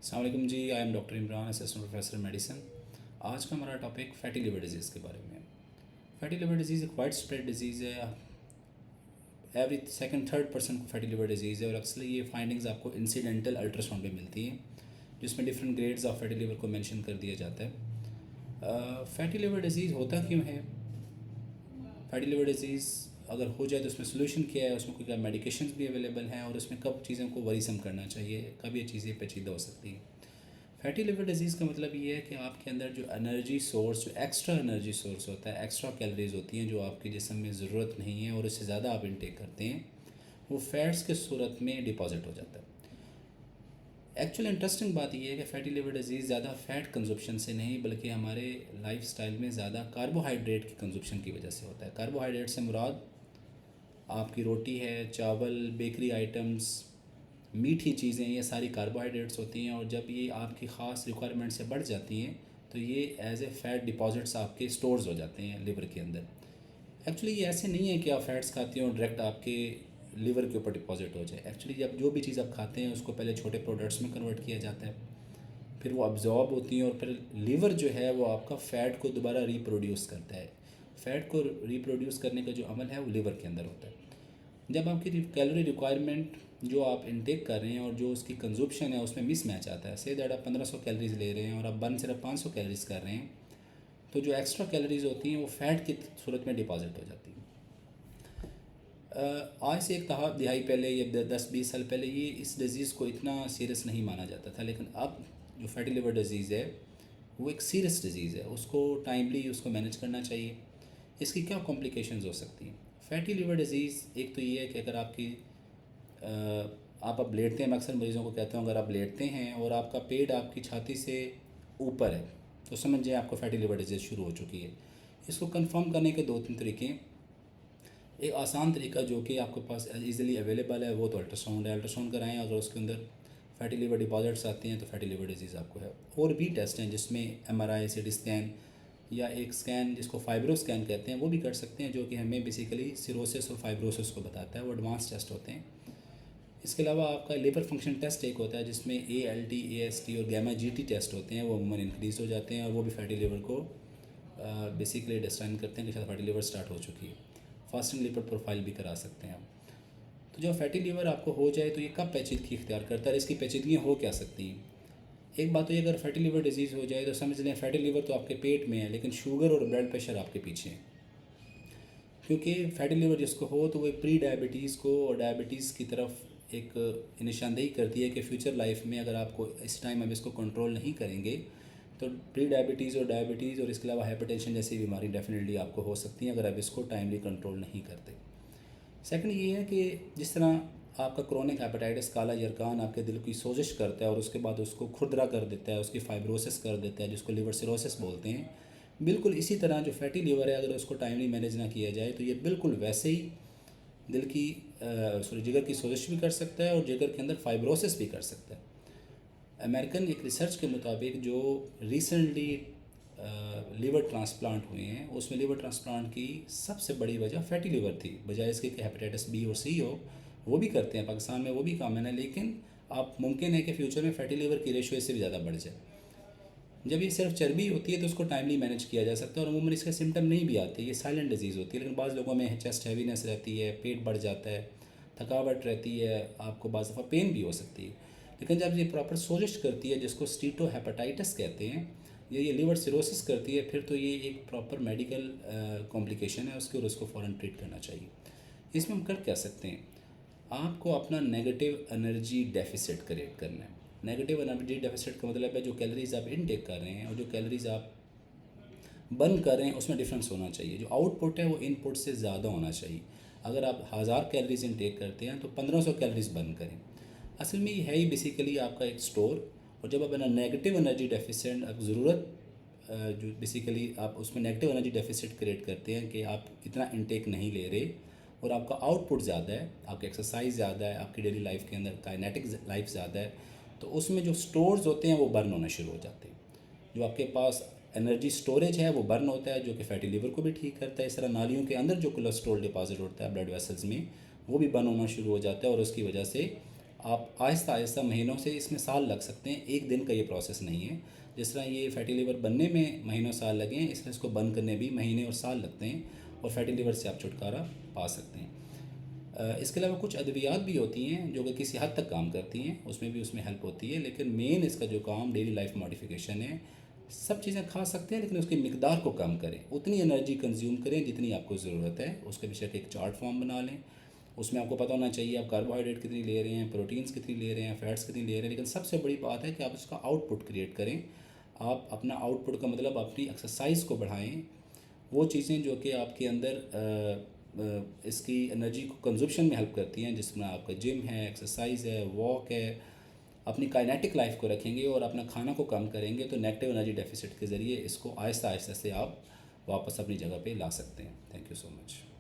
अस्सलाम वालेकुम जी। I am doctor Imran, assistant professor medicine. आज का हमारा टॉपिक फैटी लिवर डिजीज़ के बारे में। फैटी लिवर डिजीज़ एक वाइड स्प्रेड डिजीज़ है। एवरी सेकंड थर्ड पर्सन को फैटी लिवर डिजीज़ है और अक्सर ये फाइंडिंग्स आपको इंसिडेंटल अल्ट्रासाउंड में मिलती हैं, जिसमें different grades of fatty liver को मेंशन कर दिया जाता है। फैटी लिवर डिजीज़ होता क्यों है? फैटी लिवर डिजीज़ अगर हो जाए तो उसमें सोल्यूशन क्या है, उसमें कोई क्या मेडिकेशंस भी अवेलेबल हैं और उसमें कब चीज़ों को वरीसम करना चाहिए, कब ये चीज़ें पेचीदा हो सकती हैं। फैटी लिवर डिजीज़ का मतलब ये है कि आपके अंदर जो एनर्जी सोर्स, जो एक्स्ट्रा एनर्जी सोर्स होता है, एक्स्ट्रा कैलोरीज होती हैं जो आपके जिस्म में ज़रूरत नहीं है और इससे ज़्यादा आप इनटेक करते हैं, वो फैट्स के सूरत में डिपॉजिट हो जाता है। एक्चुअल इंटरेस्टिंग बात यह है कि फैटी लिवर डिजीज़ ज़्यादा फ़ैट कंजप्शन से नहीं बल्कि हमारे लाइफ स्टाइल में ज़्यादा कार्बोहाइड्रेट की कंजप्शन की वजह से होता है। कार्बोहाइड्रेट से मुराद आपकी रोटी है, चावल, बेकरी आइटम्स, मीठी चीज़ें, ये सारी कार्बोहाइड्रेट्स होती हैं और जब ये आपकी ख़ास रिक्वायरमेंट से बढ़ जाती हैं तो ये एज ए फ़ैट डिपॉजिट्स आपके स्टोर्स हो जाते हैं लिवर के अंदर। एक्चुअली ये ऐसे नहीं है कि आप फैट्स खाते हो और डायरेक्ट आपके लिवर के ऊपर डिपॉजिट हो जाए। एक्चुअली जब जो भी चीज़ आप खाते हैं उसको पहले छोटे प्रोडक्ट्स में कन्वर्ट किया जाता है, फिर वो अब्जॉर्ब होती हैं और फिर लिवर जो है वो आपका फ़ैट को दोबारा रिप्रोड्यूस करता है। फ़ैट को रिप्रोड्यूस करने का जो अमल है वो लिवर के अंदर होता है। जब आपकी कैलोरी रिक्वायरमेंट जो आप इनटेक कर रहे हैं और जो उसकी कंजप्शन है उसमें मिस मैच आता है, से दैट आप 1500 कैलोरीज ले रहे हैं और आप बर्न सिर्फ 500 कैलोरीज कर रहे हैं, तो जो एक्स्ट्रा कैलोरीज होती हैं वो फ़ैट की सूरत में डिपॉजिट हो जाती हैं। आज से एक दिहाई पहले या 10-20 साल पहले ये इस डिज़ीज़ को इतना सीरियस नहीं माना जाता था, लेकिन अब जो फैटी लिवर डिज़ीज़ है वो एक सीरियस डिज़ीज़ है, उसको टाइमली उसको मैनेज करना चाहिए। इसकी क्या कॉम्प्लिकेशंस हो सकती हैं? फैटी लिवर डिज़ीज़ एक तो ये है कि अगर आपकी आप अब लेटते हैं, मैं अक्सर मरीज़ों को कहता हूँ अगर आप लेटते हैं और आपका पेट आपकी छाती से ऊपर है तो समझिए आपको फैटी लिवर डिजीज़ शुरू हो चुकी है। इसको कंफर्म करने के 2-3 तरीके। एक आसान तरीका जो कि आपके पास इजीली अवेलेबल है वो तो अल्ट्रासाउंड है। अल्ट्रासाउंड कराएं, अगर उसके अंदर फैटी लिवर डिपॉजिट्स आते हैं तो फैटी लिवर डिजीज़ आपको है। और भी टेस्ट हैं जिसमें एमआरआई, सीटी स्कैन या एक स्कैन जिसको फाइब्रो स्कैन कहते हैं वो भी कर सकते हैं, जो कि हमें बेसिकली सिरोसिस और फाइब्रोसिस को बताता है। वो एडवांस टेस्ट होते हैं। इसके अलावा आपका लिवर फंक्शन टेस्ट एक होता है जिसमें ALT, AST और गैमा GT टेस्ट होते हैं, वो अमूमन इंक्रीज़ हो जाते हैं और वो भी फैटी लिवर को बेसिकली डिस्टाइन करते हैं कि शायद फैटी लिवर स्टार्ट हो चुकी है। फास्टिंग लिवर प्रोफाइल भी करा सकते हैं आप। तो जब फैटी लिवर आपको हो जाए तो ये कब पेचीदगी इख्तियार करता है, इसकी पेचीदगियाँ हो क्या सकती हैं? एक बात तो ये, अगर फैटी लिवर डिजीज़ हो जाए तो समझ लें फैटी लिवर तो आपके पेट में है लेकिन शुगर और ब्लड प्रेशर आपके पीछे है। क्योंकि फैटी लिवर जिसको हो तो वो प्री डायबिटीज़ को और डायबिटीज़ की तरफ एक निशानदेही करती है कि फ्यूचर लाइफ में अगर आपको इस टाइम अब इसको कंट्रोल नहीं करेंगे तो प्री डायबिटीज़ और डायबिटीज़ और इसके अलावा हाइपरटेंशन जैसी बीमारी डेफिनेटली आपको हो सकती है अगर आप इसको टाइमली कंट्रोल नहीं करते। सेकंड ये है कि जिस तरह आपका क्रोनिक हेपेटाइटिस, काला यरकान आपके दिल की सोजिश करता है और उसके बाद उसको खुरदरा कर देता है, उसकी फाइब्रोसिस कर देता है जिसको लिवर सिरोसिस बोलते हैं, बिल्कुल इसी तरह जो फैटी लिवर है अगर उसको टाइमली मैनेज ना किया जाए तो ये बिल्कुल वैसे ही दिल की जिगर की सोजिश भी कर सकता है और जिगर के अंदर फाइब्रोसिस भी कर सकता है। अमेरिकन एक रिसर्च के मुताबिक जो रिसेंटली लीवर ट्रांसप्लांट हुए हैं उसमें लिवर ट्रांसप्लांट की सबसे बड़ी वजह फैटी लिवर थी, बजाय इसके कि हेपेटाइटिस B और C हो। वो भी करते हैं, पाकिस्तान में वो भी कॉमन है, लेकिन आप मुमकिन है कि फ्यूचर में फैटी लिवर की रेशो इससे भी ज़्यादा बढ़ जाए। जब ये सिर्फ चर्बी होती है तो उसको टाइमली मैनेज किया जा सकता है और अमूमन इसके सिम्टम नहीं भी आते, ये साइलेंट डिजीज़ होती है। लेकिन बाज़ लोगों में चेस्ट हैवीनेस रहती है, पेट बढ़ जाता है, थकावट रहती है, आपको बाज़ दफ़ा पेन भी हो सकती है। लेकिन जब ये प्रॉपर सोजिश करती है जिसको स्टीटोहेपेटाइटिस कहते हैं, ये लिवर सिरोसिस करती है, फिर तो ये एक प्रॉपर मेडिकल कॉम्प्लिकेशन है उसके और उसको फ़ौरन ट्रीट करना चाहिए। इसमें हम कर क्या सकते हैं? आपको अपना नेगेटिव एनर्जी डेफिसिट क्रिएट करना है। नेगेटिव एनर्जी डेफिसिट का मतलब है जो कैलोरीज आप इनटेक कर रहे हैं और जो कैलोरीज आप बर्न कर रहे हैं उसमें डिफरेंस होना चाहिए। जो आउटपुट है वो इनपुट से ज़्यादा होना चाहिए। अगर आप 1000 कैलोरीज इनटेक करते हैं तो 1500 कैलोरीज बर्न करें। असल में ये है ही बेसिकली आपका एक स्टोर। और जब आप नेगेटिव एनर्जी डेफिसिट आप ज़रूरत जो बेसिकली आप उसमें नेगेटिव एनर्जी डेफिसिट क्रिएट करते हैं कि आप इतना इनटेक नहीं ले रहे और आपका आउटपुट ज़्यादा है, आपकी एक्सरसाइज ज़्यादा है, आपकी डेली लाइफ के अंदर काइनेटिक लाइफ ज़्यादा है, तो उसमें जो स्टोर्स होते हैं वो बर्न होना शुरू हो जाते हैं। जो आपके पास एनर्जी स्टोरेज है वो बर्न होता है, जो कि फैटी लिवर को भी ठीक करता है। इस तरह नालियों के अंदर जो कोलेस्ट्रॉल डिपॉजिट होता है ब्लड वेसल्स में, वो भी बर्न होना शुरू हो जाता है और उसकी वजह से आप आहिस्ता आहिस्ता महीनों से, इसमें साल लग सकते हैं, एक दिन का ये प्रोसेस नहीं है। जिस तरह ये फैटी लिवर बनने में महीनों साल लगे हैं, इस तरह इसको बंद करने भी महीने और साल लगते हैं, और फैटी लिवर से आप छुटकारा पा सकते हैं। इसके अलावा कुछ अद्वियात भी होती हैं जो कि किसी हद तक काम करती हैं, उसमें हेल्प होती है, लेकिन मेन इसका जो काम डेली लाइफ मॉडिफिकेशन है। सब चीज़ें खा सकते हैं लेकिन उसकी मिकदार को कम करें, उतनी एनर्जी कंज्यूम करें जितनी आपको ज़रूरत है। उसके बेशक एक चार्ट फॉर्म बना लें, उसमें आपको पता होना चाहिए आप कार्बोहाइड्रेट कितनी ले रहे हैं, प्रोटीन्स कितनी ले रहे हैं, फैट्स कितनी ले रहे हैं। लेकिन सबसे बड़ी बात है कि आप उसका आउटपुट क्रिएट करें। आप अपना आउटपुट का मतलब अपनी एक्सरसाइज को बढ़ाएं, वो चीज़ें जो कि आपके अंदर इसकी एनर्जी को कंजप्शन में हेल्प करती हैं, जिसमें आपका जिम है, एक्सरसाइज है, वॉक है। अपनी काइनेटिक लाइफ को रखेंगे और अपना खाना को कम करेंगे तो नेगेटिव एनर्जी डेफिसिट के ज़रिए इसको आहिस्ता आहिस्ता से आप वापस अपनी जगह पे ला सकते हैं। Thank you so much.